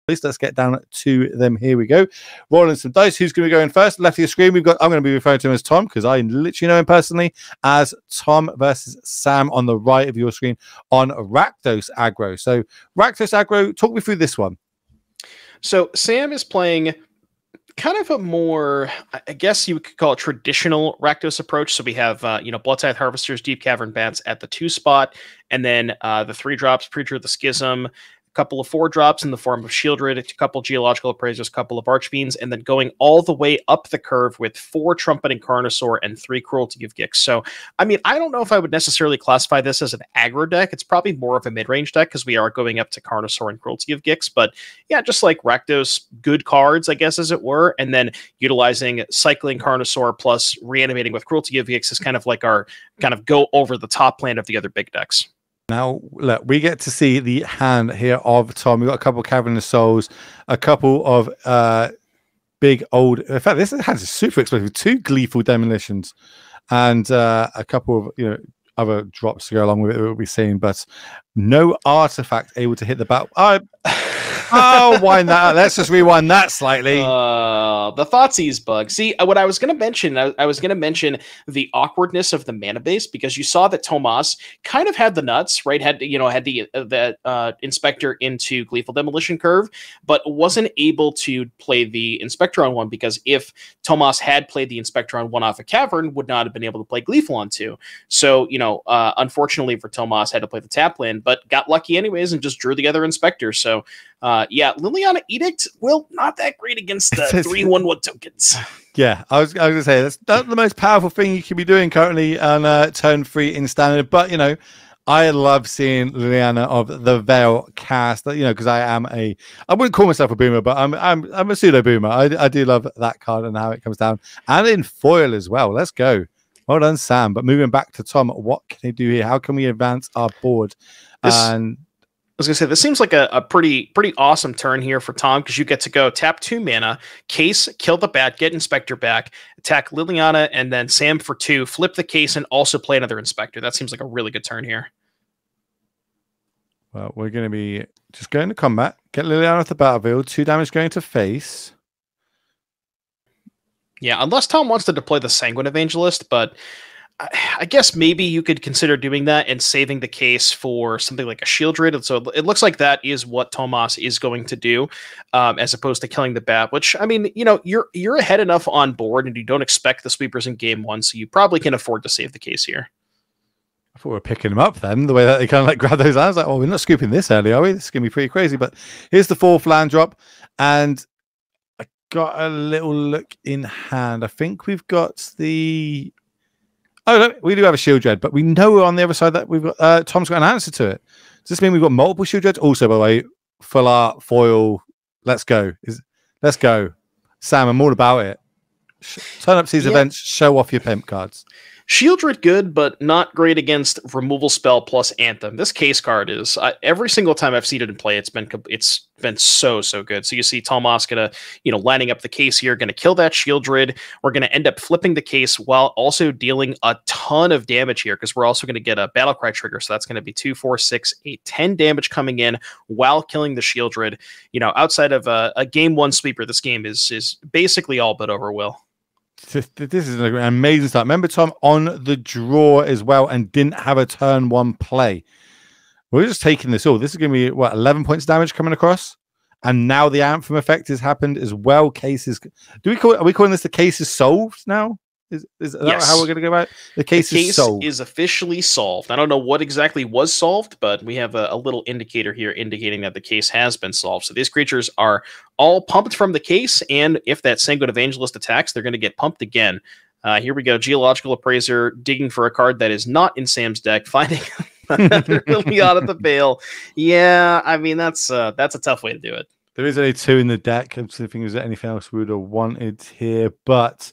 Let's get down to them. Here we go. Rolling some dice. Who's going to be going first? Left of your screen, I'm going to be referring to him as Tom because I literally know him personally as Tom versus Sam on the right of your screen on Rakdos Aggro. So Rakdos Aggro, talk me through this one. So Sam is playing kind of a more, I guess you could call it traditional Rakdos approach. So we have, Blood-Tithe Harvesters, Deep Cavern Bats at the 2 spot, and then the 3 drops, Preacher of the Schism, couple of 4 drops in the form of Shieldred, a couple Geological Appraisers, a couple of Archfiends, and then going all the way up the curve with 4 Trumpeting Carnosaur and 3 Cruelty of Gix. So, I mean, I don't know if I would necessarily classify this as an aggro deck. It's probably more of a mid-range deck because we are going up to Carnosaur and Cruelty of Gix. But yeah, just like Rakdos, good cards, I guess, as it were, and then utilizing cycling Carnosaur plus reanimating with Cruelty of Gix is kind of like our kind of go over the top plan of the other big decks. Now, look, we get to see the hand here of Tom. We've got a couple of Cavern of Souls, a couple of big old... In fact, this hand is super expensive. 2 Gleeful Demolitions and a couple of, other drops to go along with it we'll be seeing, but no artifact able to hit the battle. Oh, wind that up. Let's just rewind that slightly. The Thoughtseized bug. See, what I was going to mention, I was going to mention the awkwardness of the mana base because you saw that Tomasz kind of had the nuts, right? Had the Inspector into Gleeful Demolition curve, but wasn't able to play the Inspector on 1 because if Tomasz had played the Inspector on 1 off a Cavern, would not have been able to play Gleeful on 2. So, unfortunately for Tomasz, had to play the tap land, but got lucky anyways and just drew the other Inspector. So, Liliana Edict, well, not that great against the 3/1/1 tokens. Yeah, I was going to say that's not the most powerful thing you can be doing currently on turn 3 in standard. But I love seeing Liliana of the Veil cast. Because I wouldn't call myself a boomer, but I'm a pseudo boomer. I do love that card and how it comes down, and in foil as well. Let's go. Well done, Sam. But moving back to Tom, what can he do here? How can we advance our board? I was going to say, this seems like a pretty awesome turn here for Tom because you get to go tap 2 mana, case, kill the bat, get Inspector back, attack Liliana, and then Sam for 2, flip the case, and also play another Inspector. That seems like a really good turn here. Well, we're going to be just going to combat, get Liliana off the battlefield, 2 damage going to face. Yeah, unless Tom wants to deploy the Sanguine Evangelist, but I guess maybe you could consider doing that and saving the case for something like a Shieldred. And so it looks like that is what Tomasz is going to do, as opposed to killing the bat, which, I mean, you're ahead enough on board and you don't expect the sweepers in game 1, so you probably can afford to save the case here. I thought we were picking them up then, the way that they kind of like grab those hands. Like, oh, we're not scooping this early, are we? This is going to be pretty crazy. But here's the 4th land drop, and I got a little look in hand. I think we've got the... Oh, no, we do have a Shieldred, but we know on the other side that we've got Tom's got an answer to it. Does this mean we've got multiple Shieldreds? Also, by the way, full art, foil, let's go. Let's go. Sam, I'm all about it. Turn up to these events, show off your pimp cards. Shieldred good, but not great against removal spell plus Anthem. This case card is every single time I've seen it in play, it's been so good. So you see Tomasz gonna lining up the case here, gonna kill that Shieldred. We're gonna end up flipping the case while also dealing a ton of damage here because we're also gonna get a Battlecry trigger. So that's gonna be 2, 4, 6, 8, 10 damage coming in while killing the Shieldred. Outside of a game 1 sweeper, this game is basically all but over. Will. This is an amazing start. Remember, Tom, on the draw as well and didn't have a turn 1 play. We're just taking this all. This is going to be, 11 points damage coming across? And now the Anthem effect has happened as well. Cases... Are we calling this the case is solved now? Is that how we're going to go about it? The case is solved. Is officially solved. I don't know what exactly was solved, but we have a little indicator here indicating that the case has been solved. So these creatures are all pumped from the case, and if that Sanguine Evangelist attacks, they're going to get pumped again. Here we go. Geological Appraiser digging for a card that is not in Sam's deck, finding another Liliana the Veil. Yeah, I mean, that's a tough way to do it. There is only 2 in the deck. I'm thinking, is there anything else we would have wanted here? But...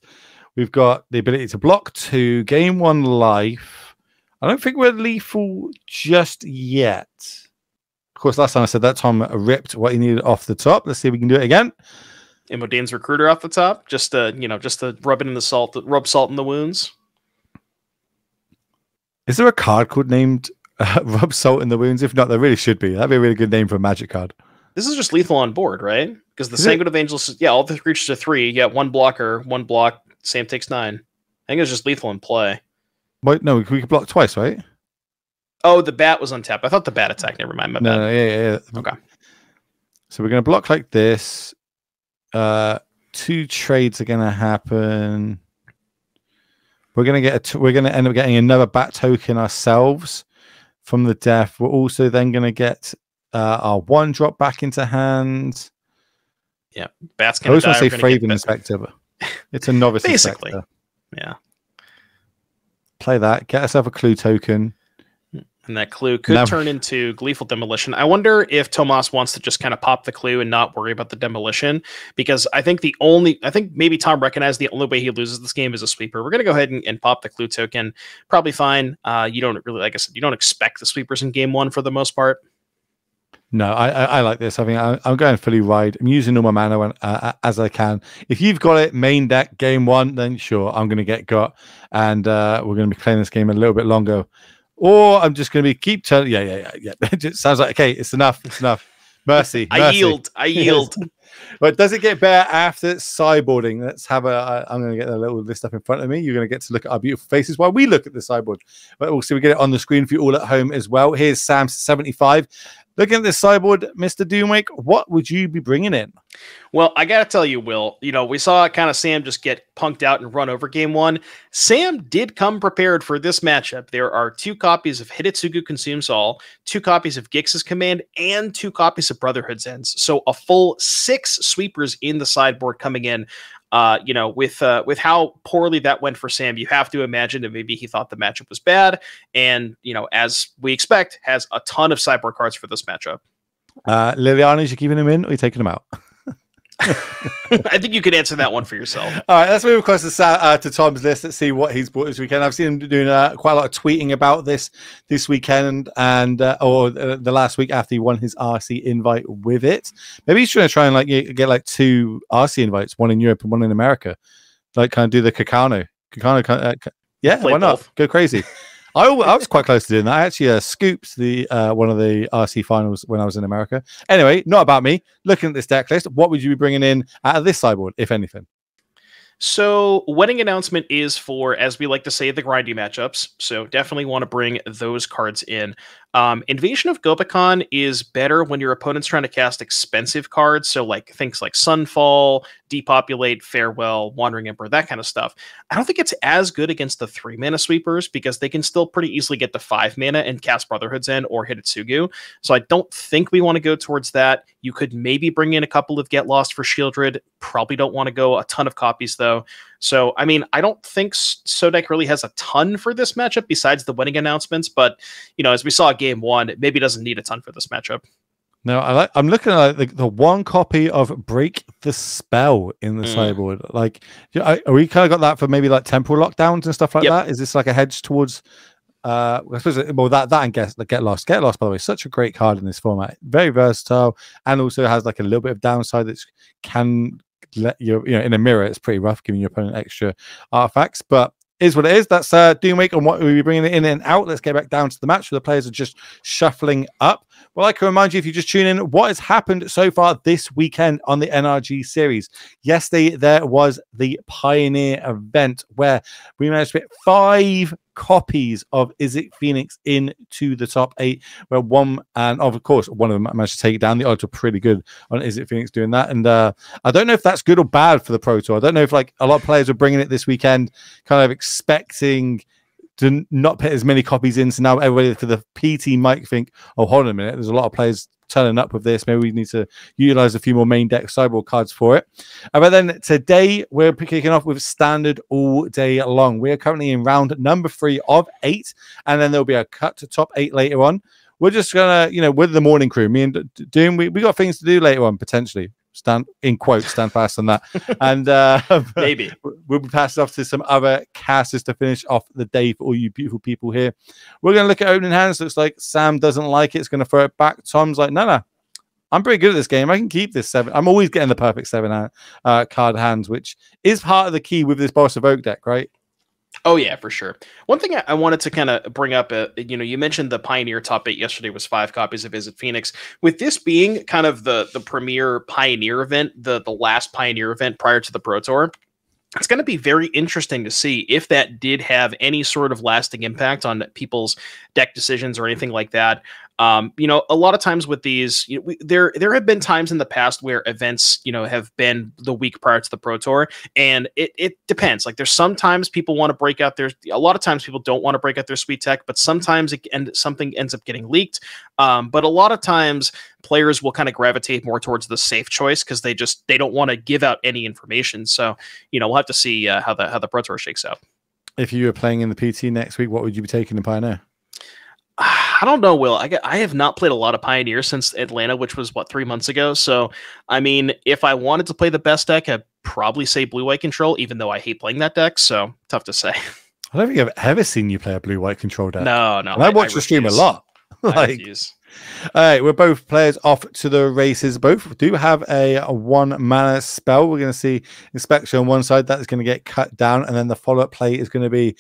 we've got the ability to block 2, gain 1 life. I don't think we're lethal just yet. Of course, last time I said that, Tom ripped what he needed off the top. Let's see if we can do it again. Imodane's Recruiter off the top, just to rub it in the salt, rub salt in the wounds. Is there a card called named Rub Salt in the Wounds? If not, there really should be. That'd be a really good name for a Magic card. This is just lethal on board, right? Because the Is Sanguine Evangelist, all the creatures are 3. You got 1 blocker, 1 block. Sam takes 9. I think it's just lethal in play. Wait, no, we could block twice, right? Oh, the bat was untapped. I thought the bat attack. Never mind. My bad. No, yeah. Okay. So we're going to block like this. 2 trades are going to happen. We're going to end up getting another bat token ourselves from the death. We're also then going to get our 1 drop back into hand. Yeah, bat's going to die. I always want to say Fraving Inspector, but it's a Novice Basically. Inspector. Yeah. Play that. Get ourselves a clue token. And that clue could turn into Gleeful Demolition. I wonder if Tomasz wants to just kind of pop the clue and not worry about the demolition, because I think maybe Tom recognized the only way he loses this game is a sweeper. We're going to go ahead and pop the clue token. Probably fine. You don't really, like I said, you don't expect the sweepers in game 1 for the most part. No, I like this. I think I'm going fully wide. I'm using all my mana as I can. If you've got it main deck game 1, then sure, I'm going to get got, and we're going to be playing this game a little bit longer. Or I'm just going to keep turning. Yeah. It just sounds like, okay, it's enough. Mercy. I yield. But does it get better after sideboarding? Let's have I'm going to get a little list up in front of me. You're going to get to look at our beautiful faces while we look at the sideboard. But also we get it on the screen for you all at home as well. Here's Sam 75. Looking at this sideboard, Mr. Doomwake, what would you be bringing in? Well, I got to tell you, Will, we saw kind of Sam just get punked out and run over game 1. Sam did come prepared for this matchup. There are 2 copies of Hidetsugu Consumes All, 2 copies of Gix's Command, and 2 copies of Brotherhood's Ends. So a full 6 sweepers in the sideboard coming in. With how poorly that went for Sam, you have to imagine that maybe he thought the matchup was bad. And, as we expect, has a ton of sideboard cards for this matchup. Liliana, is you keeping him in or are you taking him out? I think you could answer that one for yourself. All right, let's move across to Tom's list. Let's see what he's bought this weekend. I've seen him doing quite a lot of tweeting about this weekend and or the last week after he won his RC invite with it. Maybe he's trying to try and get like 2 RC invites, one in Europe and one in America. Like kind of do the Kakano. Yeah, why not? Both. Go crazy. I was quite close to doing that. I actually scooped the one of the RC finals when I was in America. Anyway, not about me. Looking at this deck list, what would you be bringing in out of this sideboard, if anything? So wedding announcement is for, as we like to say, the grindy matchups. So definitely want to bring those cards in. Invasion of Gobakhan is better when your opponent's trying to cast expensive cards. So like things like Sunfall, Depopulate, Farewell, Wandering Emperor, that kind of stuff. I don't think it's as good against the 3 mana sweepers because they can still pretty easily get to 5 mana and cast Brotherhood's End or Hidetsugu. So I don't think we want to go towards that. You could maybe bring in a couple of Get Lost for Shieldred. Probably don't want to go a ton of copies though. So, I mean, I don't think Sodek really has a ton for this matchup besides the winning announcements. But, as we saw game 1, it maybe doesn't need a ton for this matchup. No, I'm looking at the 1 copy of Break the Spell in the sideboard. Like, are we kind of got that for maybe like temporal lockdowns and stuff like that? Is this like a hedge towards? I suppose that and Get Lost. Get Lost, by the way, such a great card in this format. Very versatile, and also has like a little bit of downside that can let you, in a mirror. It's pretty rough giving your opponent extra artifacts, but is what it is. That's Doomwake on what we'll be bringing in and out. Let's get back down to the match where the players are just shuffling up. Well, I can remind you, if you just tune in, what has happened so far this weekend on the NRG series. Yesterday, there was the Pioneer event where we managed to get 5 copies of Izzet Phoenix into the top 8, where one of course one of them managed to take it down. The odds are pretty good on Izzet Phoenix doing that, and I don't know if that's good or bad for the Pro Tour. I don't know if like a lot of players are bringing it this weekend kind of expecting to not put as many copies in, so now everybody for the PT might think, oh, hold on a minute, there's a lot of players turning up with this. Maybe we need to utilize a few more main deck sideboard cards for it. But then today we're kicking off with standard all day long. We are currently in round number 3 of 8, and then there'll be a cut to top 8 later on. We're just gonna, with the morning crew, me and Doom, we got things to do later on potentially. Stand fast on that. And maybe we'll be passing off to some other casters to finish off the day for all you beautiful people here. We're going to look at opening hands. Looks like Sam doesn't like it. It's going to throw it back. Tom's like, no, I'm pretty good at this game. I can keep this 7. I'm always getting the perfect 7 card hands, which is part of the key with this Boros Convoke deck, right? Oh yeah, for sure. One thing I wanted to kind of bring up, you mentioned the Pioneer top 8 yesterday was 5 copies of Visit Phoenix. With this being kind of the premier Pioneer event, the last Pioneer event prior to the Pro Tour, it's going to be very interesting to see if that did have any sort of lasting impact on people's deck decisions or anything like that. A lot of times with these, there have been times in the past where events, have been the week prior to the Pro Tour, and it depends. Like there's sometimes people want to break out a lot of times people don't want to break out their sweet tech, but sometimes something ends up getting leaked. But a lot of times players will kind of gravitate more towards the safe choice because they don't want to give out any information. So, we'll have to see how the Pro Tour shakes out. If you were playing in the PT next week, what would you be taking in Pioneer? I don't know, Will. I have not played a lot of Pioneer since Atlanta, which was 3 months ago. So, I mean, if I wanted to play the best deck, I'd probably say Blue-White Control, even though I hate playing that deck. So, tough to say. I don't think I've ever seen you play a Blue-White Control deck. No. And I watch the stream a lot. All right, we're both players off to the races. Both do have a 1 mana spell. We're going to see Inspection on one side. That is going to get cut down. And then the follow-up play is going to be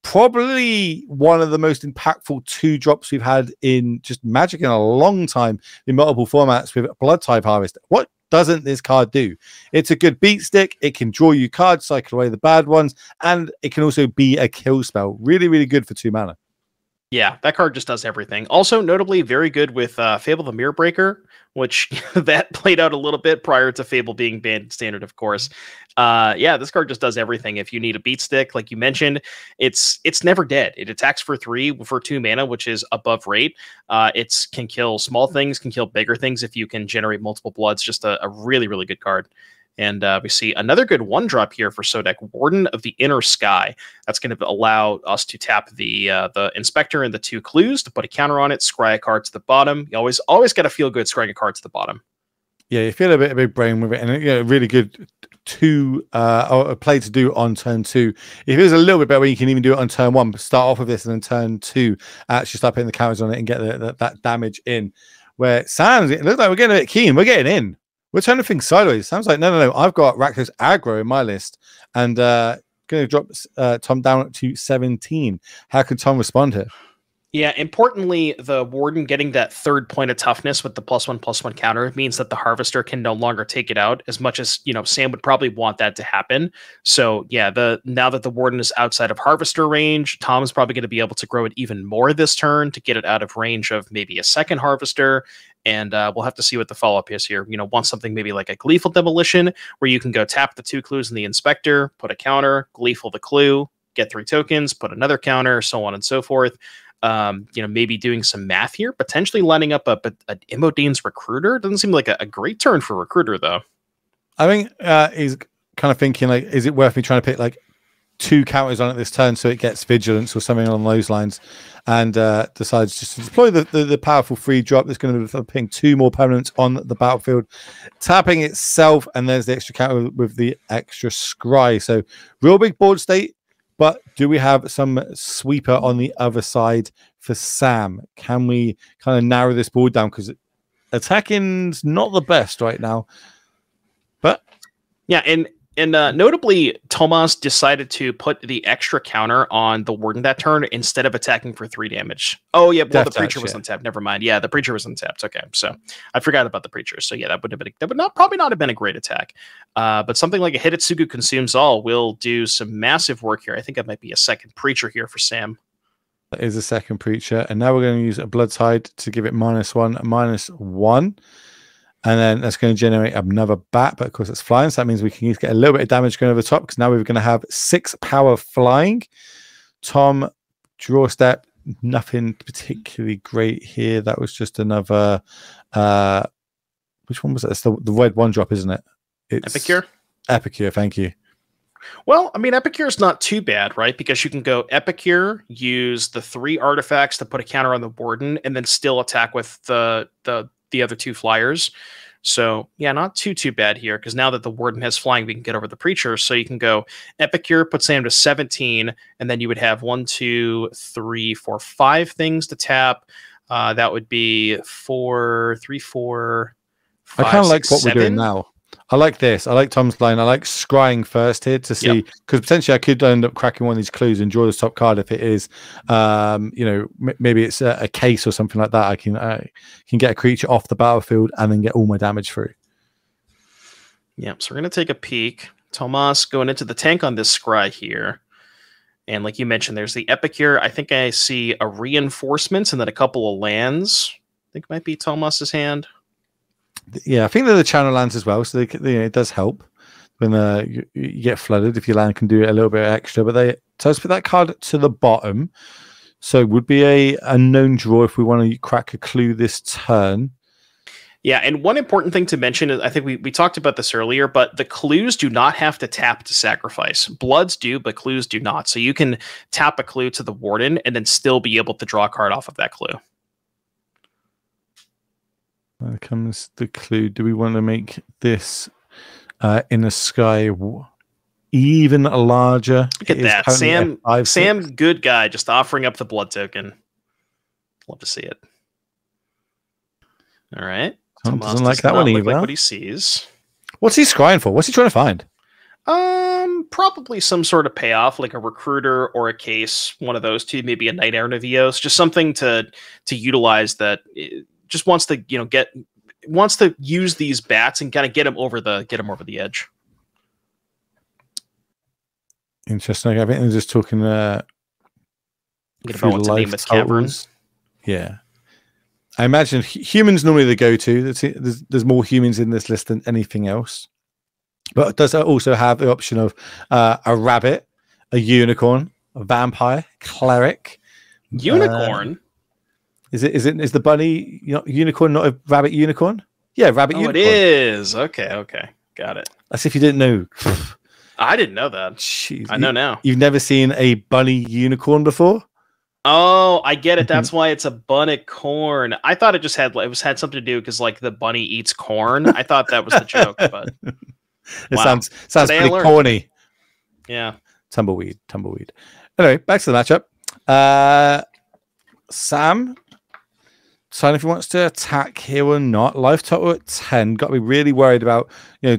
probably one of the most impactful 2 drops we've had in just Magic in a long time in multiple formats with Blood Type Harvest. What doesn't this card do? It's a good beat stick. It can draw you cards, cycle away the bad ones, and it can also be a kill spell. Really, really good for 2 mana. Yeah, that card just does everything. Also, notably very good with Fable the Mirror Breaker, which that played out a little bit prior to Fable being banned in Standard, of course. Yeah, this card just does everything. If you need a beat stick, like you mentioned, it's never dead. It attacks for 3 for 2 mana, which is above rate. It can kill small things, can kill bigger things if you can generate multiple bloods. Just a really, really good card. And we see another good 1-drop here for Sodek, Warden of the Inner Sky. That's going to allow us to tap the Inspector and the 2 clues to put a counter on it, scry a card to the bottom. You always got to feel good scrying a card to the bottom. Yeah, you feel a big brain with it, and really good a play to do on turn 2. If it was a little bit better, you can even do it on turn 1. But start off with this, and then turn 2 actually start putting the counters on it and get that damage in. Where Sam's, it looks like we're getting a bit keen. We're getting in. We're turning things sideways. Sounds like no. I've got Rakdos aggro in my list, and going to drop Tom down to 17. How can Tom respond here? Yeah, importantly, the Warden getting that 3rd point of toughness with the +1/+1 counter means that the Harvester can no longer take it out, as much as Sam would probably want that to happen. So yeah, now that the Warden is outside of Harvester range, Tom's probably going to be able to grow it even more this turn to get it out of range of maybe a 2nd Harvester. And we'll have to see what the follow-up is here. Want something maybe like a Gleeful Demolition, where you can go tap the 2 clues in the Inspector, put a counter, Gleeful the clue, get 3 tokens, put another counter, so on and so forth. Maybe doing some math here, potentially lining up an Imodane's Recruiter. Doesn't seem like a great turn for Recruiter, though. I think he's kind of thinking, like, is it worth me trying to pick, like, 2 counters on it this turn so it gets Vigilance or something along those lines, and decides just to deploy the powerful 3 drop that's going to be putting 2 more permanents on the battlefield, tapping itself, and there's the extra counter with the extra scry. So real big board state, but do we have some sweeper on the other side for Sam? Can we kind of narrow this board down, because attacking's not the best right now? But yeah, and notably, Tomasz decided to put the extra counter on the Warden that turn instead of attacking for 3 damage. Oh yeah, well, the Preacher was untapped. Never mind. Yeah, the Preacher was untapped. Okay, so I forgot about the Preacher. So yeah, that would probably not have been a great attack. But something like a Hidetsugu Consumes All will do some massive work here. I think that might be a 2nd Preacher here for Sam. That is a 2nd Preacher, and now we're going to use a Bloodtide to give it -1/-1. And then that's going to generate another bat, but of course it's flying, so that means we can get a little bit of damage going over the top, because now we're going to have 6 power flying. Tom, draw step, nothing particularly great here. That was just another which one was it? It's the red 1-drop, isn't it? It's Epicure. Epicure, thank you. Well, I mean, Epicure is not too bad, right? Because you can go Epicure, use the 3 artifacts to put a counter on the Warden, and then still attack with the other 2 flyers. So yeah, not too bad here, because now that the Warden has flying, we can get over the Preacher. So you can go Epicure, put Sam to 17, and then you would have 1, 2, 3, 4, 5 things to tap. That would be 4, 3, 4, 5, I kind of like 6, what 7. we're doing now. I like this. I like Tom's line. I like scrying first here to see, because potentially I could end up cracking one of these clues and draw this top card if it is, you know, maybe it's a case or something like that. I can get a creature off the battlefield and then get all my damage through. Yep. So we're going to take a peek. Tomas going into the tank on this scry here. And like you mentioned, there's the Epicure. I think I see a Reinforcements and then a couple of lands. I think might be Tomas's hand. Yeah, I think they're the channel lands as well, so it does help when you get flooded if your land can do it a little bit extra. But so let's put that card to the bottom. So it would be a known draw if we want to crack a clue this turn. Yeah, and one important thing to mention is I think we talked about this earlier, but the clues do not have to tap to sacrifice. Bloods do, but clues do not. So you can tap a clue to the Warden and then still be able to draw a card off of that clue. There comes the clue. Do we want to make this in the sky even larger? Look at that. Sam, good guy, just offering up the blood token. Love to see it. All right. Tom doesn't like that one either. Like what he sees. What's he scrying for? What's he trying to find? Probably some sort of payoff, like a recruiter or a case, one of those two, maybe a Knight-Errant of Eos, just something to utilize that. Just wants to, you know, wants to use these bats and kind of get him over the edge. Interesting. I think they're just talking Get about to name its cavern. Yeah. I imagine humans normally the go-to. There's more humans in this list than anything else. But it does also have the option of a rabbit, a unicorn, a vampire, cleric. Unicorn? Is the bunny unicorn not a rabbit unicorn? Yeah, rabbit unicorn. It is. Okay. Got it. As if you didn't know. I didn't know that. Jeez, I know now. You've never seen a bunny unicorn before? Oh, I get it. That's why it's a bunnicorn. I thought it just had something to do because like the bunny eats corn. I thought that was the joke, but it sounds pretty corny. Yeah. Tumbleweed. Anyway, back to the matchup. Sam, decide if he wants to attack here or not. Life total at 10. Got to be really worried about.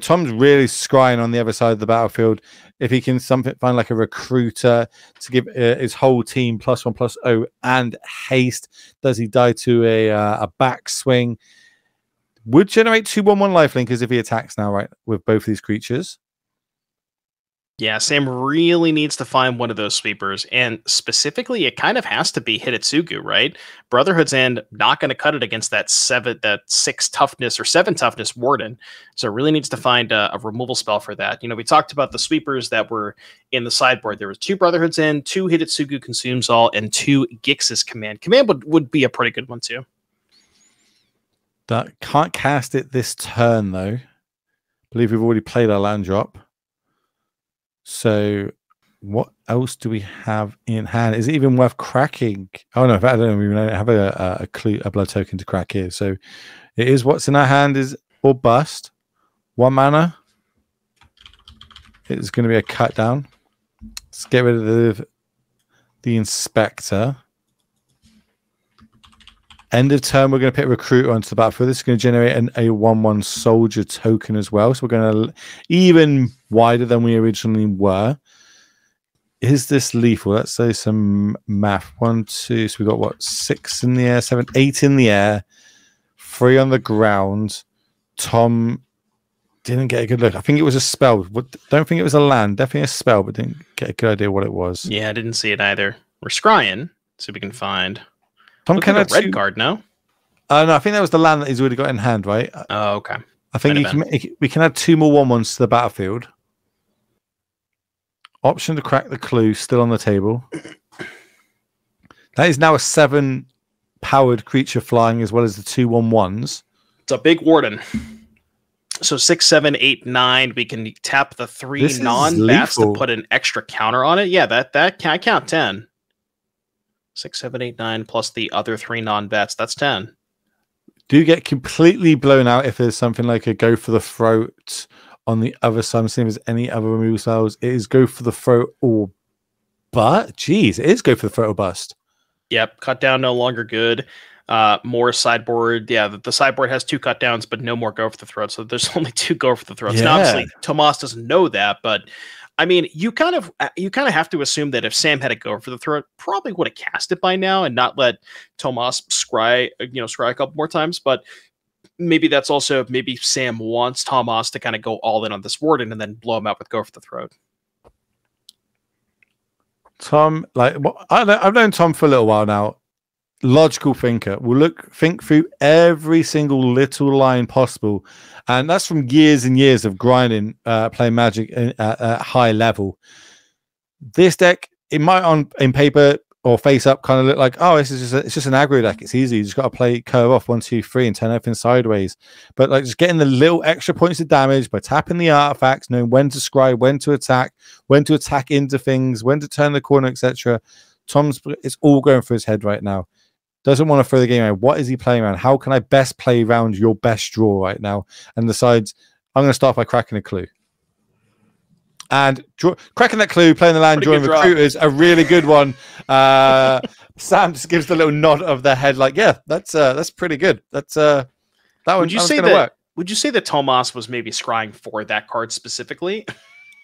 Tom's really scrying on the other side of the battlefield. If he can find like a recruiter to give his whole team +1/+0 and haste, does he die to a backswing? Would generate 2/1/1 lifelink as if he attacks now, right, with both these creatures. Yeah, Sam really needs to find one of those sweepers, and specifically, it kind of has to be Hitotsugu, right? Brotherhood's End not going to cut it against that 6 toughness or 7 toughness Warden, so it really needs to find a removal spell for that. We talked about the sweepers that were in the sideboard. There was 2 Brotherhood's End, 2 Hitotsugu Consumes All, and 2 Gix's Command. Command would be a pretty good one too. That can't cast it this turn though. I believe we've already played our land drop. So what else do we have in hand? Is it even worth cracking? Oh no, I don't even have a clue, a blood token to crack here. So it is what's in our hand is or bust. 1 mana. It's going to be a cut down. Let's get rid of the Inspector. End of turn, we're going to pick Recruiter onto the battlefield. This is going to generate a 1/1 soldier token as well. So we're going to even wider than we originally were. Is this lethal? Let's say some math. 1, 2. So we got what? 6 in the air, 7, 8 in the air, 3 on the ground. Tom didn't get a good look. I think it was a spell. Don't think it was a land. Definitely a spell, but didn't get a good idea what it was. Yeah, I didn't see it either. We're scrying. See if we can find. Tom can add a red card, no? No, I think that was the land that he's already got in hand, right? Oh, okay. I think we can add 2 more 1/1s to the battlefield. Option to crack the clue still on the table. That is now a 7 powered creature flying as well as the 2 1/1s. It's a big Warden. So 6, 7, 8, 9. We can tap the 3 non-bats to put an extra counter on it. Yeah, that can I count 10. 6, 7, 8, 9 plus the other 3 non-bats. That's 10. Do get completely blown out if there's something like a go for the throat on the other side. I'm seeing if there's any other removal styles. It is go for the throat or but. Geez, it is go for the throat or bust. Yep, cut down no longer good. more sideboard. Yeah, the sideboard has 2 cut downs, but no more go for the throat. So there's only 2 go for the throats. Yeah. Now, obviously, Tomasz doesn't know that, but I mean, you kind of have to assume that if Sam had a go for the throat, probably would have cast it by now and not let Tomasz scry a couple more times. But maybe that's also maybe Sam wants Tomasz to kind of go all in on this Warden and then blow him out with go for the throat. Tom, like I've known Tom for a little while now. Logical thinker, will think through every single little line possible, and that's from years and years of grinding, playing Magic at high level. This deck, it might in paper or face up kind of look like, oh, it's just an aggro deck. It's easy. You just got to play curve off 1, 2, 3 and turn everything sideways. But like just getting the little extra points of damage by tapping the artifacts, knowing when to scry, when to attack into things, when to turn the corner, etc. It's all going through his head right now. Doesn't want to throw the game around. What is he playing around? How can I best play around your best draw right now? And decides, I'm going to start by cracking a clue. And cracking that clue, playing the land, drawing recruiters, a really good one. Sam just gives the little nod of the head, like, yeah, that's pretty good. That's that one. Would you say that work? Would you say that Tomasz was maybe scrying for that card specifically?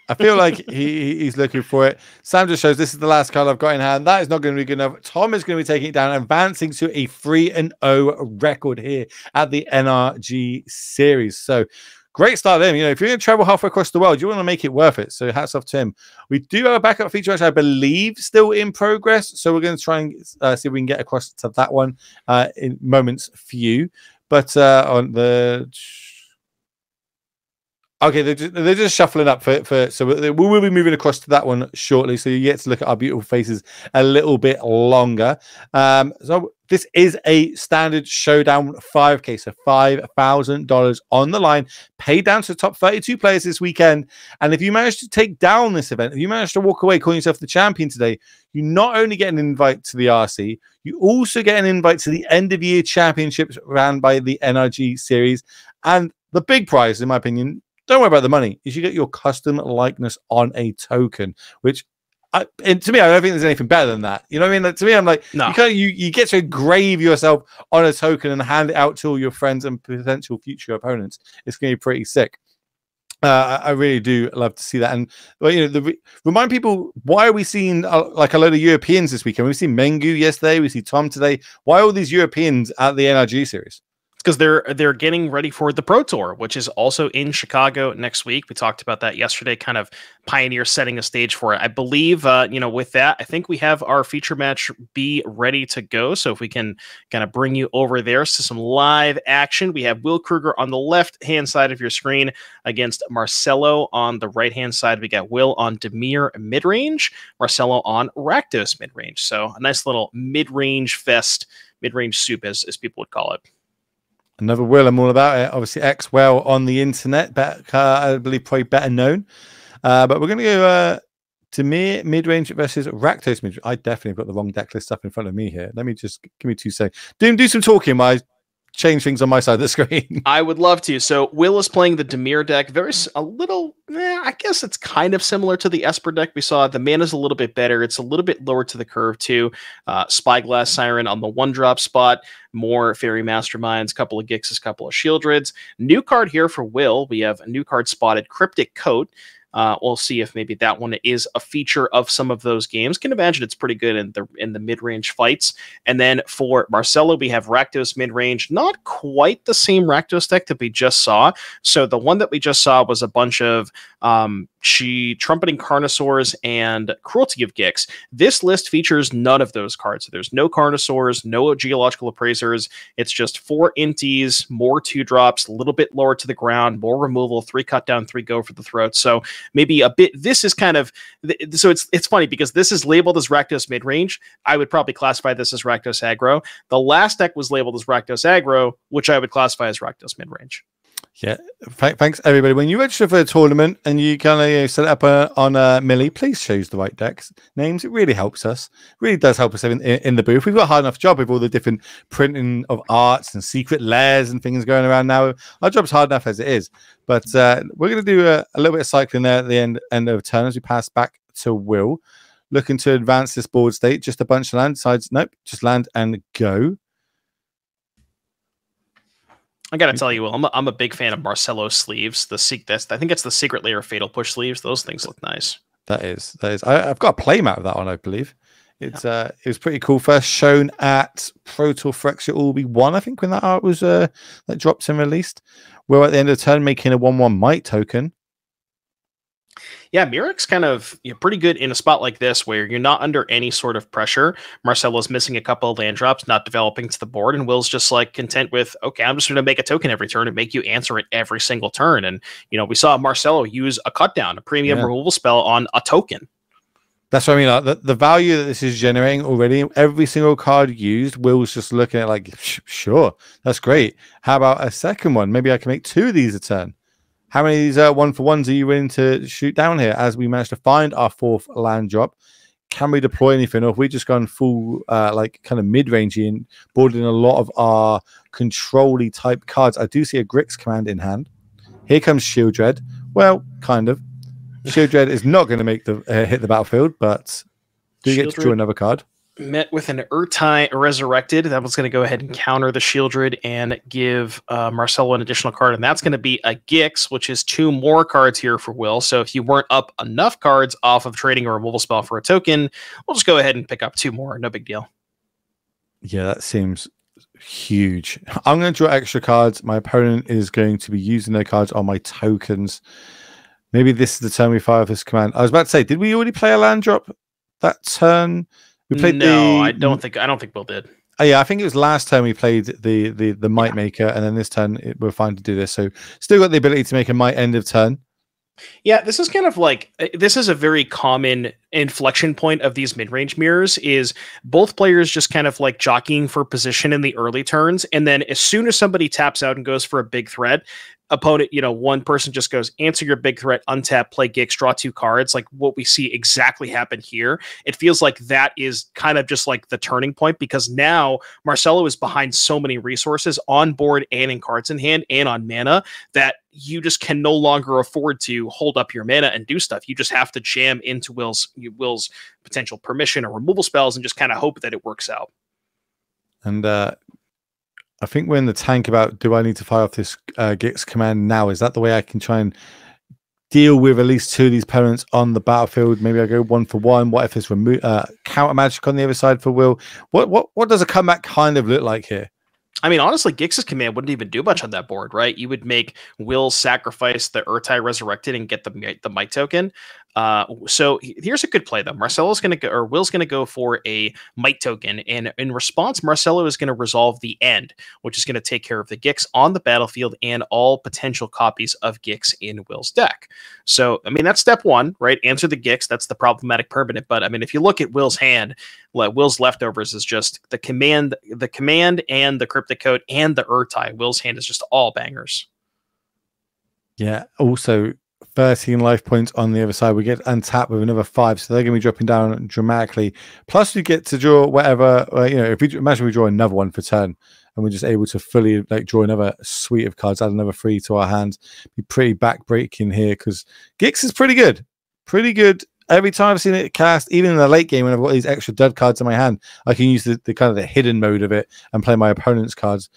I feel like he's looking for it. Sam just shows this is the last card I've got in hand. That is not going to be good enough. Tom is going to be taking it down, advancing to a 3-0 record here at the NRG series. So great start there. If you're going to travel halfway across the world, you want to make it worth it. So hats off to him. We do have a backup feature, which I believe still in progress. So we're going to try and see if we can get across to that one in moments few. But on the... Okay, they're just shuffling up so we will be moving across to that one shortly, so you get to look at our beautiful faces a little bit longer. So this is a standard showdown 5K, so $5,000 on the line, paid down to the top 32 players this weekend. And if you manage to take down this event, if you manage to walk away calling yourself the champion today, you not only get an invite to the RC, you also get an invite to the end of year championships ran by the NRG series. And the big prize, in my opinion, don't worry about the money. You should get your custom likeness on a token, which to me, I don't think there's anything better than that. You know what I mean? Like, to me, I'm like, no. You get to engrave yourself on a token and hand it out to all your friends and potential future opponents. It's going to be pretty sick. I really do love to see that. And remind people, why are we seeing like a load of Europeans this weekend? We've seen Mengu yesterday. We see Tom today. Why all these Europeans at the NRG series? Because they're getting ready for the Pro Tour, which is also in Chicago next week. We talked about that yesterday, kind of Pioneer setting a stage for it. I believe, with that, I think we have our feature match be ready to go. So if we can kind of bring you over there to some live action, we have Will Kruger on the left-hand side of your screen against Marcelo on the right-hand side. We got Will on Demir mid-range, Marcelo on Rakdos mid-range. So a nice little mid-range fest, mid-range soup, as people would call it. Another Will, I'm all about it. Obviously, X-Well on the internet, I believe probably better known. But we're going to go Demir mid-range versus Rakdos mid-range. I definitely got the wrong deck list up in front of me here. Let me just give me 2 seconds. Do some talking while I change things on my side of the screen. I would love to. So Will is playing the Demir deck. I guess it's kind of similar to the Esper deck we saw. The mana's a little bit better. It's a little bit lower to the curve too. Spyglass Siren on the 1-drop spot. More Fairy Masterminds, couple of Gixes, couple of Shieldreds. New card here for Will. We have a new card spotted, Cryptic Coat. We'll see if maybe that one is a feature of some of those games. Can imagine it's pretty good in the mid-range fights. And then for Marcelo, we have Rakdos mid-range. Not quite the same Rakdos deck that we just saw. So the one that we just saw was a bunch of Trumpeting Carnosaurs and Cruelty of Gix. This list features none of those cards. So there's no Carnosaurs, no Geological Appraisers. It's just 4 Inties, more 2-drops, a little bit lower to the ground, more removal, 3 cut down, 3 go for the throat. So maybe a bit, this is kind of, so it's funny because this is labeled as Rakdos mid-range. I would probably classify this as Rakdos aggro. The last deck was labeled as Rakdos aggro, which I would classify as Rakdos mid-range. Yeah, thanks everybody. When you register for a tournament and you kind of set it up on Millie, please choose the right decks names. It really helps us. It really does help us in the booth. We've got a hard enough job with all the different printing of arts and secret layers and things going around now. Our job's hard enough as it is. But we're going to do a little bit of cycling there at the end of turn as we pass back to Will. Looking to advance this board state. Just a bunch of land sides. Nope, just land and go. I gotta tell you, Will, I'm a big fan of Marcello's sleeves. I think it's the Secret Layer Fatal Push sleeves. Those things look nice. That is. I've got a playmat of that one, I believe. It was pretty cool. First shown at Proto Phyrexia Orbi 1, I think, when that art was that dropped and released. We're at the end of the turn making a 1/1 Might token. Yeah, Mirac's kind of pretty good in a spot like this where you're not under any sort of pressure. Marcello's missing a couple of land drops, not developing to the board, and Will's just like content with, okay, I'm just going to make a token every turn and make you answer it every single turn. And, we saw Marcello use a cut down, a premium removal spell on a token. That's what I mean. Like, the value that this is generating already, every single card used, Will's just looking at like, sure, that's great. How about a second one? Maybe I can make 2 of these a turn. How many of these 1-for-1s are you willing to shoot down here as we manage to find our 4th land drop? Can we deploy anything? Or if we just gone full, like kind of mid-rangey and boarding a lot of our control-y type cards? I do see a Grix command in hand. Here comes Shield Dread. Well, kind of. Shield Dread is not going to make the hit the battlefield, but do you get to draw another card? Met with an Urtai Resurrected. That was going to go ahead and counter the Shieldred and give Marcello an additional card, and that's going to be a Gix, which is 2 more cards here for Will. So if you weren't up enough cards off of trading a removal spell for a token, we'll just go ahead and pick up 2 more. No big deal. Yeah, that seems huge. I'm going to draw extra cards. My opponent is going to be using their cards on my tokens. Maybe this is the turn we fire this command. I was about to say, did we already play a land drop that turn? We played I don't think Will did. Oh, yeah, I think it was last turn we played the Might Maker, and then this turn we're fine to do this. So still got the ability to make a Might end of turn. Yeah, this is kind of like, this is a very common inflection point of these mid-range mirrors, is both players just kind of like jockeying for position in the early turns, and then as soon as somebody taps out and goes for a big threat, opponent, one person just goes, answer your big threat, untap, play Gix, draw 2 cards, like what we see exactly happen here. It feels like that is kind of just like the turning point, because now Marcello is behind so many resources on board and in cards in hand and on mana that you just can no longer afford to hold up your mana and do stuff. You just have to jam into Will's potential permission or removal spells and just kind of hope that it works out. And I think we're in the tank about, do I need to fire off this Gix command now? Is that the way I can try and deal with at least 2 of these opponents on the battlefield? Maybe I go 1-for-1. What if there's counter magic on the other side for Will? What does a comeback kind of look like here? I mean, honestly, Gix's command wouldn't even do much on that board, right? You would make Will sacrifice the Urtai Resurrected and get the Might token. So here's a good play, though. Marcello's going to go, or Will's going to go for a Might token, and in response, Marcello is going to resolve the End, which is going to take care of the Gix on the battlefield and all potential copies of Gix in Will's deck. So, I mean, that's step 1, right? Answer the Gix. That's the problematic permanent. But I mean, if you look at Will's hand, Will's leftovers is just the command and the Cryptic Code and the Urtai. Will's hand is just all bangers. Yeah. Also, 13 life points on the other side. We get untapped with another 5, so they're going to be dropping down dramatically. Plus, we get to draw whatever. If we imagine we draw another one for turn, and we're just able to fully draw another suite of cards, add another 3 to our hands. Be pretty backbreaking here because Gix is pretty good. Every time I've seen it cast, even in the late game when I've got these extra dud cards in my hand, I can use the kind of the hidden mode of it and play my opponent's cards.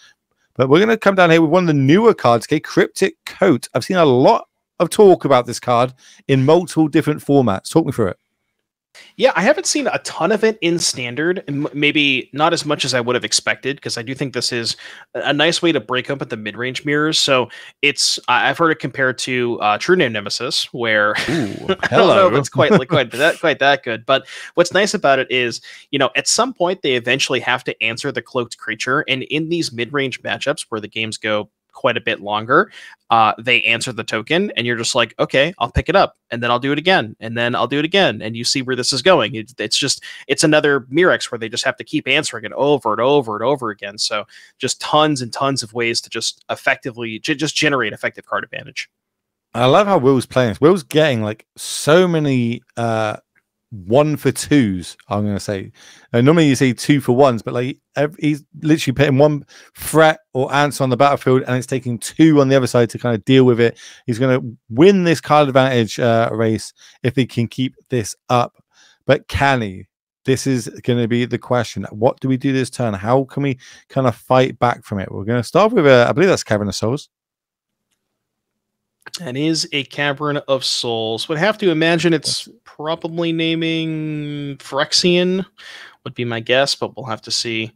But we're going to come down here with one of the newer cards, okay, Cryptic Coat. I've seen a lot of talk about this card in multiple different formats. Talk me through it. Yeah, I haven't seen a ton of it in Standard, and maybe not as much as I would have expected, because I do think this is a nice way to break up at the mid-range mirrors. So I've heard it compared to True Name Nemesis, where I don't know if it's quite that good. But what's nice about it is, at some point they eventually have to answer the cloaked creature, and in these mid-range matchups where the games go quite a bit longer, they answer the token, and you're just like, okay, I'll pick it up, and then I'll do it again, and then I'll do it again, and you see where this is going. It's another Mirex where they just have to keep answering it over and over and over again. So just tons and tons of ways to just effectively just generate effective card advantage. I love how Will's playing this. Will's getting so many 1-for-2s, I'm going to say. Normally you see 2-for-1s, but he's literally putting 1 threat or answer on the battlefield, and it's taking 2 on the other side to kind of deal with it. He's going to win this card advantage race if he can keep this up. But can he? this is going to be the question. What do we do this turn? How can we kind of fight back from it? We're going to start with, I believe that's Cavern of Souls. That is a Cavern of Souls. Would have to imagine it's probably naming Phyrexian, would be my guess, but we'll have to see.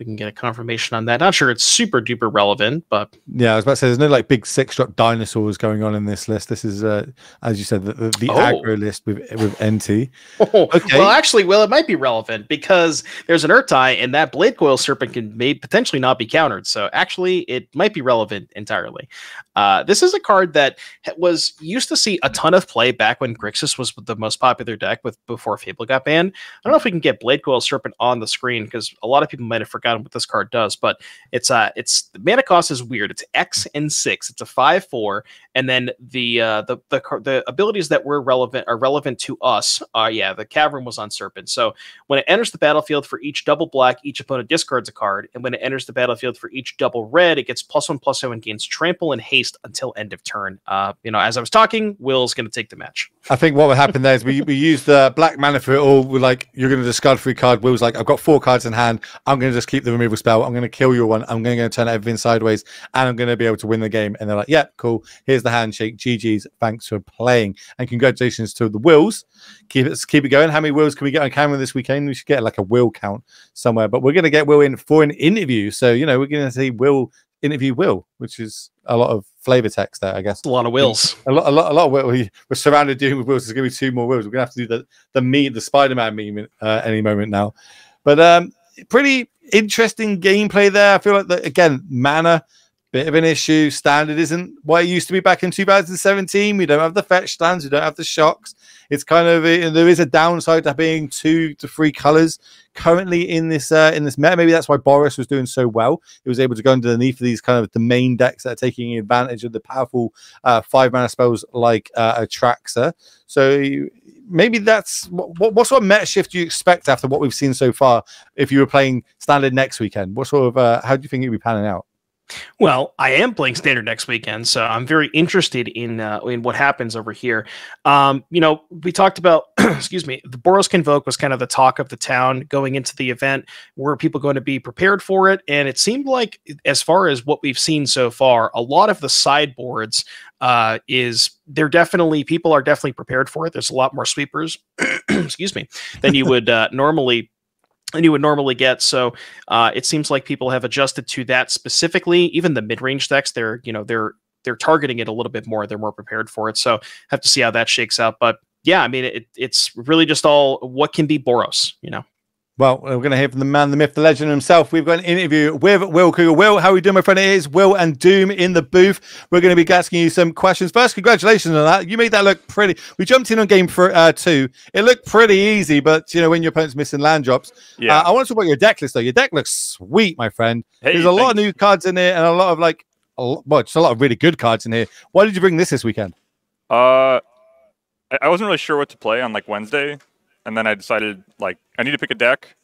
We can get a confirmation on that. Not sure it's super duper relevant, but yeah, I was about to say there's no like big 6-drop dinosaurs going on in this list. This is, as you said, the aggro list with NT. Okay. Well, actually, it might be relevant because there's an Urtai, and that Blade Coil Serpent may potentially not be countered. So actually, it might be relevant entirely. This is a card that used to see a ton of play back when Grixis was the most popular deck before Fable got banned. I don't know if we can get Blade Coil Serpent on the screen because a lot of people might have forgotten what this card does, but it's the mana cost is weird. It's X and 6. It's a 5/4, and then the abilities that are relevant to us. The Cavern was on Serpent. So when it enters the battlefield for each double black, each opponent discards a card, and when it enters the battlefield for each double red, it gets +1/+0 and gains trample and haste until end of turn. As I was talking, Will's going to take the match. I think what would happen there is we use the black mana for it all. We're like, you're going to discard 3 card. Will's like, I've got 4 cards in hand. I'm going to just keep the removal spell. I'm going to kill your one. I'm going to turn everything sideways, and I'm going to be able to win the game. And they're like, "Yeah, cool. Here's the handshake. GG's. Thanks for playing, and congratulations to the Wills. Keep it going. How many Wills can we get on camera this weekend? We should get like a Will count somewhere. But we're going to get Will in for an interview. So we're going to see Will interview Will, which is a lot of flavor text there, I guess. A lot of Wills. A lot of Will. We're surrounded doing with Wills. There's going to be 2 more Wills. We're going to have to do the Spider-Man meme any moment now. But pretty interesting gameplay there. I feel like again, mana, bit of an issue. Standard isn't what it used to be back in 2017. We don't have the fetch stands. We don't have the shocks. It's kind of there is a downside to being 2 to 3 colors currently in this meta. Maybe that's why Boros was doing so well. He was able to go underneath these kind of the main decks that are taking advantage of the powerful 5 mana spells like Atraxa. So maybe that's what sort of meta shift do you expect after what we've seen so far? If you were playing Standard next weekend, what sort of how do you think it'd be panning out? Well, I am playing Standard next weekend, so I'm very interested in what happens over here. We talked about, excuse me, the Boros Convoke was kind of the talk of the town going into the event. Were people going to be prepared for it? And it seemed like, as far as what we've seen so far, a lot of the sideboards people are definitely prepared for it. There's a lot more sweepers, excuse me, than you would normally get. So it seems like people have adjusted to that specifically. Even the mid-range decks, they're targeting it a little bit more. They're more prepared for it. So have to see how that shakes out. But yeah, I mean, it's really just all what can be Boros, Well, we're going to hear from the man, the myth, the legend himself. We've got an interview with Will Cougar. Will, how are we doing, my friend? It is Will and Doom in the booth. We're going to be asking you some questions. First, congratulations on that. You made that look pretty. We jumped in on game 2. It looked pretty easy, but, when your opponent's missing land drops. Yeah. I want to talk about your deck list, though. Your deck looks sweet, my friend. Hey, there's a lot of new cards in here and a lot of, just a lot of really good cards in here. Why did you bring this weekend? I wasn't really sure what to play on, Wednesday. And then I decided, I need to pick a deck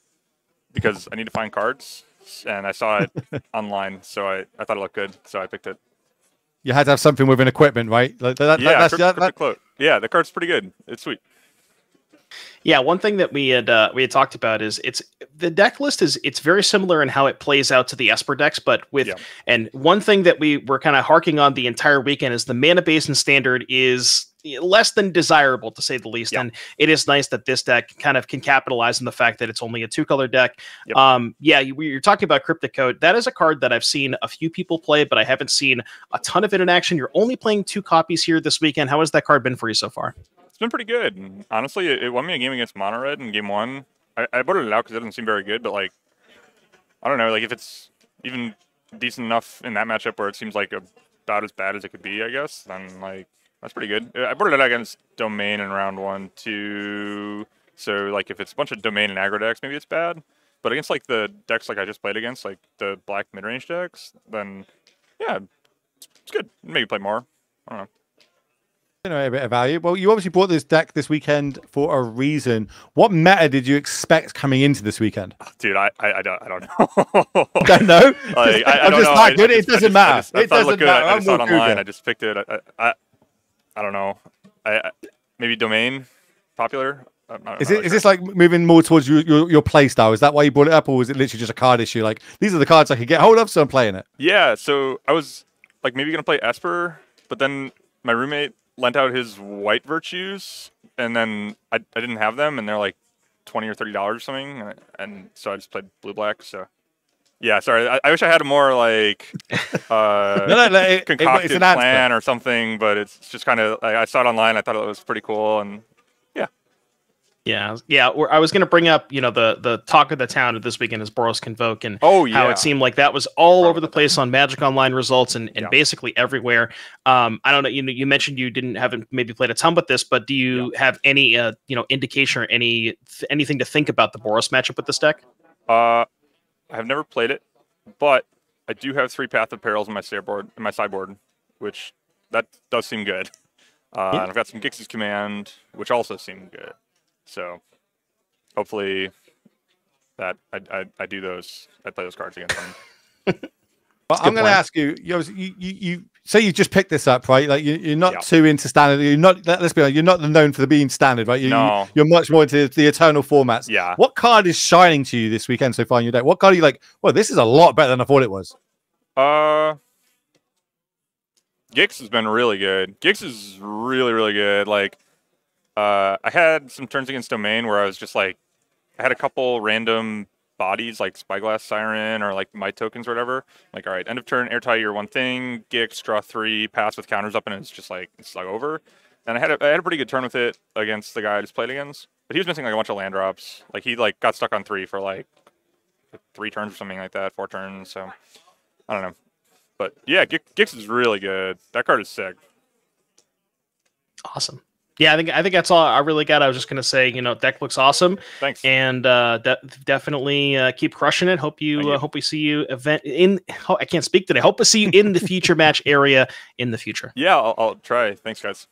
because I need to find cards. And I saw it online, so I thought it looked good, so I picked it. You had to have something with an equipment, right? Yeah, the card's pretty good. It's sweet. Yeah, one thing that we had talked about is the deck list it's very similar in how it plays out to the Esper decks, and one thing that we were kind of harking on the entire weekend is the mana base in Standard is less than desirable, to say the least. Yeah. And it is nice that this deck kind of can capitalize on the fact that it's only a 2-color deck. Yep. You're talking about Cryptic Code. That is a card that I've seen a few people play, but I haven't seen a ton of it in action. You're only playing 2 copies here this weekend. How has that card been for you so far? It's been pretty good. Honestly, it won me a game against Mono Red in game 1. I voted it out because it doesn't seem very good, but I don't know, if it's even decent enough in that matchup where it seems like about as bad as it could be, I guess, then that's pretty good. I voted it out against Domain in round 1, 2. So if it's a bunch of Domain and aggro decks, maybe it's bad. But against the decks I just played against, the black mid-range decks, then yeah, it's good. Maybe play more. I don't know. A bit of value. Well, you obviously bought this deck this weekend for a reason. What meta did you expect coming into this weekend? Dude, I don't know. Don't know? I'm just not good. It doesn't matter. It doesn't matter. I just saw it online. I just picked it. I don't know. Maybe Domain, popular. Is this like moving more towards your play style? Is that why you brought it up, or was it literally just a card issue? Like, these are the cards I could get hold of, so I'm playing it. Yeah, so I was like maybe gonna play Esper, but then my roommate lent out his white virtues, and then I didn't have them, and they're like $20 or $30 or something, and so I just played blue black. So yeah, sorry, I wish I had a more like concocted plan or something, but it's just kind of like, I saw it online, I thought it was pretty cool, and yeah. I was going to bring up, the talk of the town of this weekend is Boros Convoke, and how it seemed like that was all over the place on Magic Online results and basically everywhere. I don't know. You mentioned you haven't maybe played a ton with this, but do you have any indication or anything to think about the Boros matchup with this deck? I have never played it, but I do have 3 Path of Perils in my sideboard, which that does seem good. And I've got some Gix's Command, which also seem good. So hopefully that I do those. I play those cards against them. Well, I'm going to ask you. You say you just picked this up, right? Like you're not too into standard. You're not. Let's be honest. You're not known for being standard, right? No. You're much more into the eternal formats. Yeah. What card is shining to you this weekend so far in your deck? What card are you like? Well, this is a lot better than I thought it was. Gix has been really good. Gix is really, really good. Like, I had some turns against Domain where I was just like, I had a couple random bodies like Spyglass Siren or like my tokens or whatever. Like, all right, end of turn, airtie your one thing, Gix, draw 3, pass with counters up, and it's just like, it's like over. And I had a pretty good turn with it against the guy I just played against. But he was missing like a bunch of land drops. Like, he like got stuck on 3 for like 3 turns or something like that, 4 turns. So, I don't know. But yeah, Gix is really good. That card is sick. Awesome. Yeah, I think that's all I really got. I was just gonna say, deck looks awesome. Thanks. And definitely keep crushing it. Hope we see you I can't speak today. Hope to see you in the future match area in the future. Yeah, I'll try. Thanks, guys.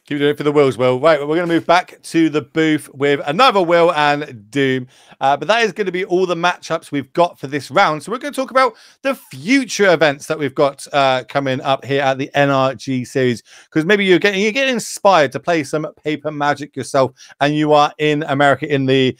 Keep doing it for the Wills, Will. Right, we're going to move back to the booth with another Will and Doom. But that is going to be all the matchups we've got for this round. So we're going to talk about the future events that we've got coming up here at the NRG series. Because maybe you're getting inspired to play some Paper Magic yourself, and you are in America in the...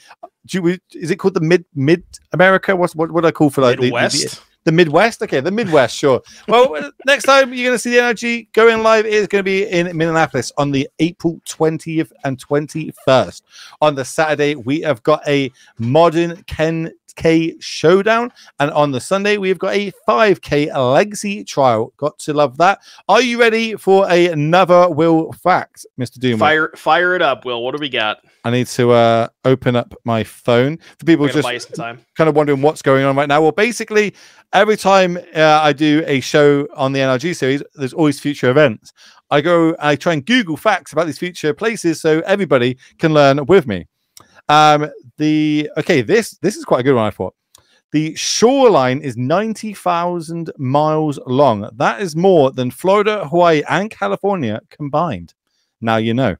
is it called the Mid America? What would I call for like Midwest? The Midwest? Okay, the Midwest, sure. Well, next time you're going to see the NRG going live is going to be in Minneapolis on the April 20th and 21st. On the Saturday, we have got a modern 10K showdown, and on the Sunday, we've got a 5K legacy trial. Got to love that. Are you ready for another Will fact, Mr. Doom? Fire it up, Will. What do we got? I need to open up my phone for people just kind of wondering what's going on right now. Well, basically, every time I do a show on the NRG series, there's always future events. I try and Google facts about these future places so everybody can learn with me. This is quite a good one, I thought. The shoreline is 90,000 miles long. That is more than Florida, Hawaii, and California combined. Now you know.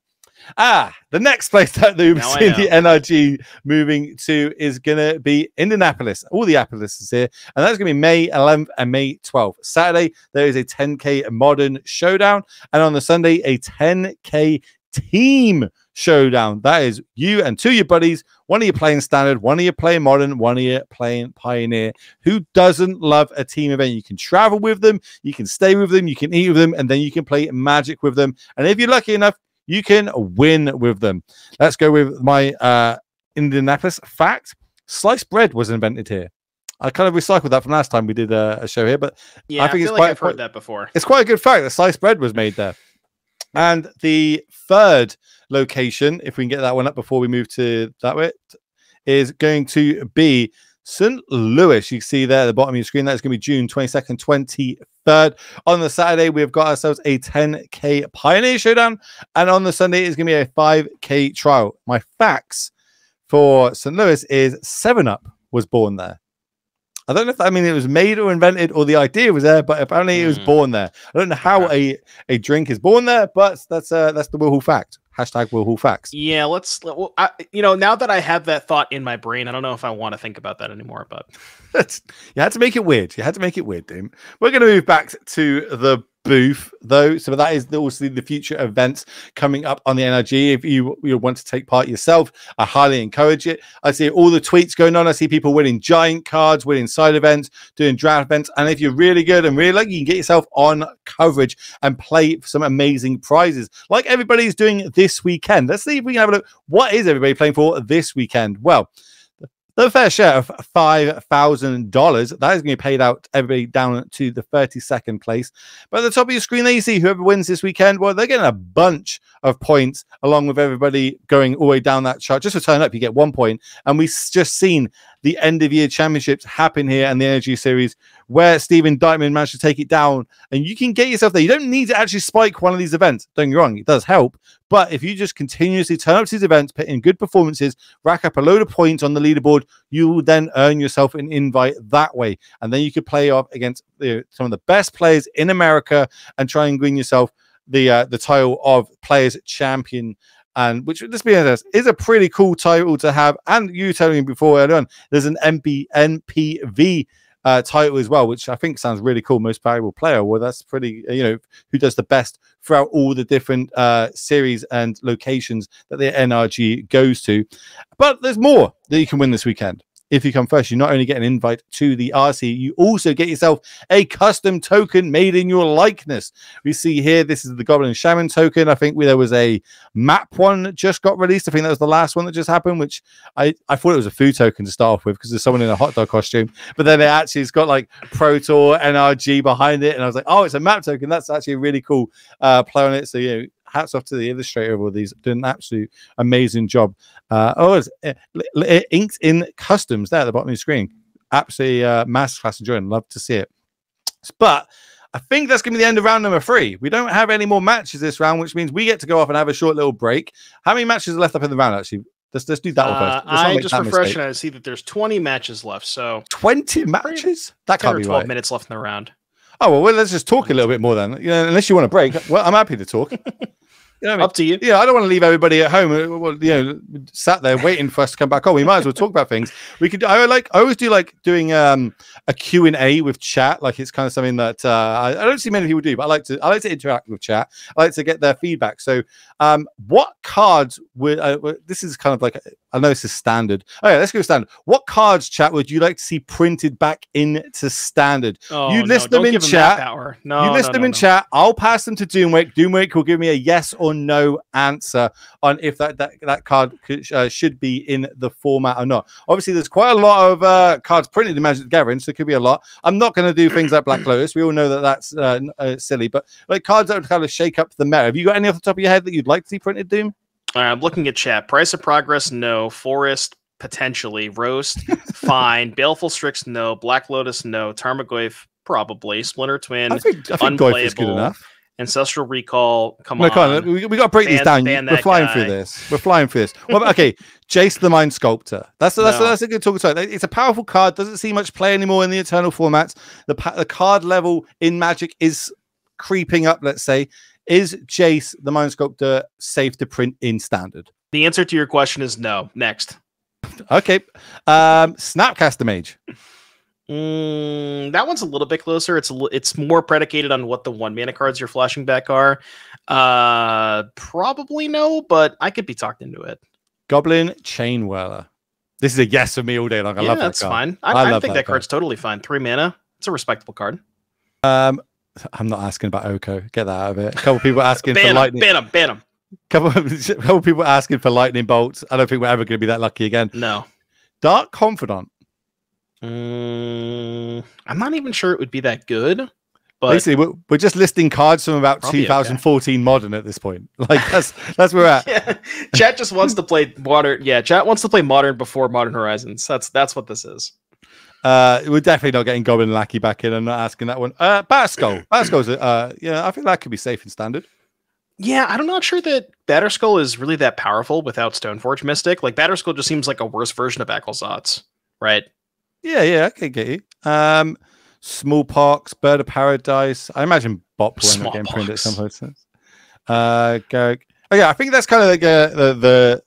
The next place that we've seen the NRG moving to is going to be Indianapolis. All the Apples is here. And that's going to be May 11th and May 12th. Saturday, there is a 10K modern showdown. And on the Sunday, a 10K team showdown. That is you and 2 of your buddies. One of you playing standard, one of you playing modern, one of you playing pioneer. Who doesn't love a team event? You can travel with them, you can stay with them, you can eat with them, and then you can play Magic with them. And if you're lucky enough, you can win with them. Let's go with my Indianapolis fact. Sliced bread was invented here. I kind of recycled that from last time we did a show here, but yeah, I think I've heard that before. It's quite a good fact that sliced bread was made there. And the third location, if we can get that one up before we move to that way, is going to be St. Louis. You can see there at the bottom of your screen. That's going to be June 22nd, 23rd. On the Saturday, we've got ourselves a 10K Pioneer Showdown. And on the Sunday, it's going to be a 5K trial. My facts for St. Louis is 7-Up was born there. I don't know if it was made or invented or the idea was there, but apparently it was born there. I don't know how a drink is born there, but that's the Willhall fact. Hashtag Willhall facts. Yeah, now that I have that thought in my brain, I don't know if I want to think about that anymore, but you had to make it weird. You had to make it weird, Doom. We're going to move back to the booth though, so that is also the future events coming up on the NRG. If you want to take part yourself, I highly encourage it. I see all the tweets going on. I see people winning giant cards, winning side events, doing draft events, and if you're really good and really lucky, you can get yourself on coverage and play for some amazing prizes like everybody's doing this weekend. Let's see if we can have a look. What is everybody playing for this weekend? Well, the fair share of $5,000, that is going to be paid out everybody down to the 32nd place. But at the top of your screen there, you see whoever wins this weekend, well, they're getting a bunch of points along with everybody going all the way down that chart. Just for turn up, you get 1 point. And we've just seen the end of year championships happen here in the NRG series where Stephen Dykeman managed to take it down. And you can get yourself there. You don't need to actually spike one of these events. Don't get me wrong, it does help. But if you just continuously turn up to these events, put in good performances, rack up a load of points on the leaderboard, you will then earn yourself an invite that way. And then you could play off against some of the best players in America and try and win yourself the title of Players Champion. And which, let's be honest, is a pretty cool title to have. And you telling me before earlier on, there's an NPV title as well, which I think sounds really cool. Most valuable player. Well, that's pretty, who does the best throughout all the different series and locations that the NRG goes to. But there's more that you can win this weekend. If you come first, you not only get an invite to the RC, you also get yourself a custom token made in your likeness. We see here, this is the Goblin Shaman token. I think there was a map one that just got released. I think that was the last one that just happened, which I thought it was a food token to start off with because there's someone in a hot dog costume. But then it's got like Pro Tour, NRG behind it. And I was like, oh, it's a map token. That's actually a really cool play on it. So, hats off to the illustrator of all these. Did an absolute amazing job. It's inked in customs there at the bottom of the screen. Absolutely masterclass enjoying. Love to see it. But I think that's going to be the end of round number 3. We don't have any more matches this round, which means we get to go off and have a short little break. How many matches are left up in the round, actually? Let's do that one first. I just refreshed and I see that there's 20 matches left. So 20 matches? That can't be 12 right. minutes left in the round. Oh, well, let's just talk a little bit more then. Unless you want a break. Well, I'm happy to talk. Up to you. Yeah, I don't want to leave everybody at home, sat there waiting for us to come back on. We might as well talk about things. We could. I always do like doing a Q&A with chat. Like it's kind of something that I don't see many people do, but I like to interact with chat. I like to get their feedback. So, what cards would this is kind of like I know this is standard. Okay, let's go standard. What cards, chat, would you like to see printed back into standard? You list them in chat. You list them in chat. I'll pass them to Doomwake. Doomwake will give me a yes or no answer on if that card should be in the format or not. Obviously, there's quite a lot of cards printed in Magic the Gathering, so it could be a lot. I'm not going to do things like Black Lotus. We all know that that's silly, but like cards that would kind of shake up the meta. Have you got any off the top of your head that you'd like to see printed, Doom? I'm looking at chat. Price of Progress, no. Forest, potentially. Roast, fine. Baleful Strix, no. Black Lotus, no. Tarmogoyf, probably. Splinter Twin, I think Goyf is good enough. Ancestral Recall, come on. We got to break these down. We're flying through this. Well, okay, Jace the Mind Sculptor. That's a good talk about. It's a powerful card. Doesn't see much play anymore in the Eternal formats. The card level in Magic is creeping up, let's say. Is Jace the Mind Sculptor safe to print in Standard? The answer to your question is no. Next. Okay. Snapcaster Mage. That one's a little bit closer. It's more predicated on what the 1-mana cards you're flashing back are. Probably no, but I could be talked into it. Goblin Chainwhirler. This is a yes for me all day long. I love that that's card. Fine. I think that card's totally fine. 3 mana. It's a respectable card. I'm not asking about Oko. Get that out of it. A couple of people asking for lightning. Ban him. Couple of people asking for lightning bolts. I don't think we're ever going to be that lucky again. No. Dark Confidant. I'm not even sure it would be that good. But basically, we're just listing cards from about 2014 okay. Modern at this point. Like that's where we're at. Yeah. Chat just wants to play Modern. Yeah, chat wants to play Modern before Modern Horizons. That's what this is. We're definitely not getting Goblin Lackey back in. I'm not asking that one. Batterskull. Batterskull's I think that could be safe in Standard. Yeah, I'm not sure that Batterskull is really that powerful without Stoneforge Mystic. Like Batterskull just seems like a worse version of Ecclesotz, right? Yeah, I can get you. Smallpox, Bird of Paradise. I imagine Bop will end up getting printed at some point. Garrick. Oh yeah, I think that's kind of like the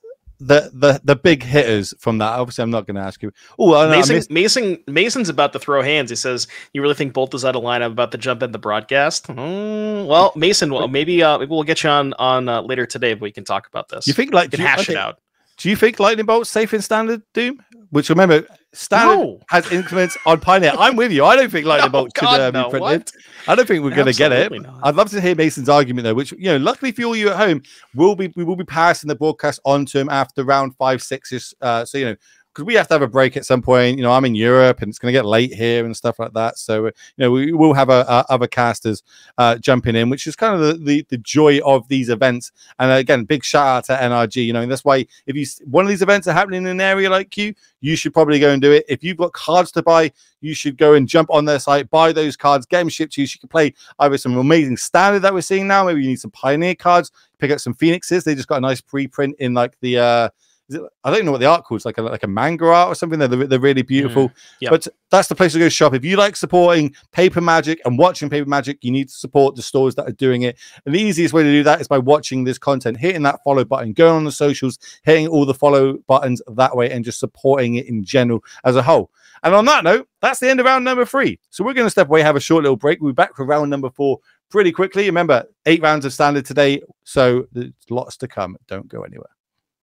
the big hitters from that. Obviously, I'm not going to ask you. Oh, Mason's about to throw hands. He says, "You really think Bolt is out of line? I'm about to jump in the broadcast." Well, Mason, maybe we'll get you on later today, but we can talk about this. You think hash it out? Do you think Lightning Bolt's safe in Standard, Doom? Which, remember, Standard has increments on Pioneer. I'm with you. I don't think Lightning Bolt should be printed. What? I don't think we're going to get it. Not. I'd love to hear Mason's argument, though, which, luckily for all you at home, we will be passing the broadcast on to him after round 5, 6-ish. So, because we have to have a break at some point. I'm in Europe and it's going to get late here and stuff like that. So, we will have other casters jumping in, which is kind of the joy of these events. And again, big shout out to NRG. And that's why if one of these events are happening in an area like you should probably go and do it. If you've got cards to buy, you should go and jump on their site, buy those cards, get them shipped to you. So you can play either some amazing Standard that we're seeing now. Maybe you need some Pioneer cards, pick up some Phoenixes. They just got a nice preprint in like the I don't know what the art calls, like a manga art or something. They're really beautiful. Yep. But that's the place to go shop. If you like supporting Paper Magic and watching Paper Magic, you need to support the stores that are doing it. And the easiest way to do that is by watching this content, hitting that follow button, going on the socials, hitting all the follow buttons that way, and just supporting it in general as a whole. And on that note, that's the end of round number 3. So we're going to step away, have a short little break. We'll be back for round number 4 pretty quickly. Remember, 8 rounds of Standard today, so there's lots to come. Don't go anywhere.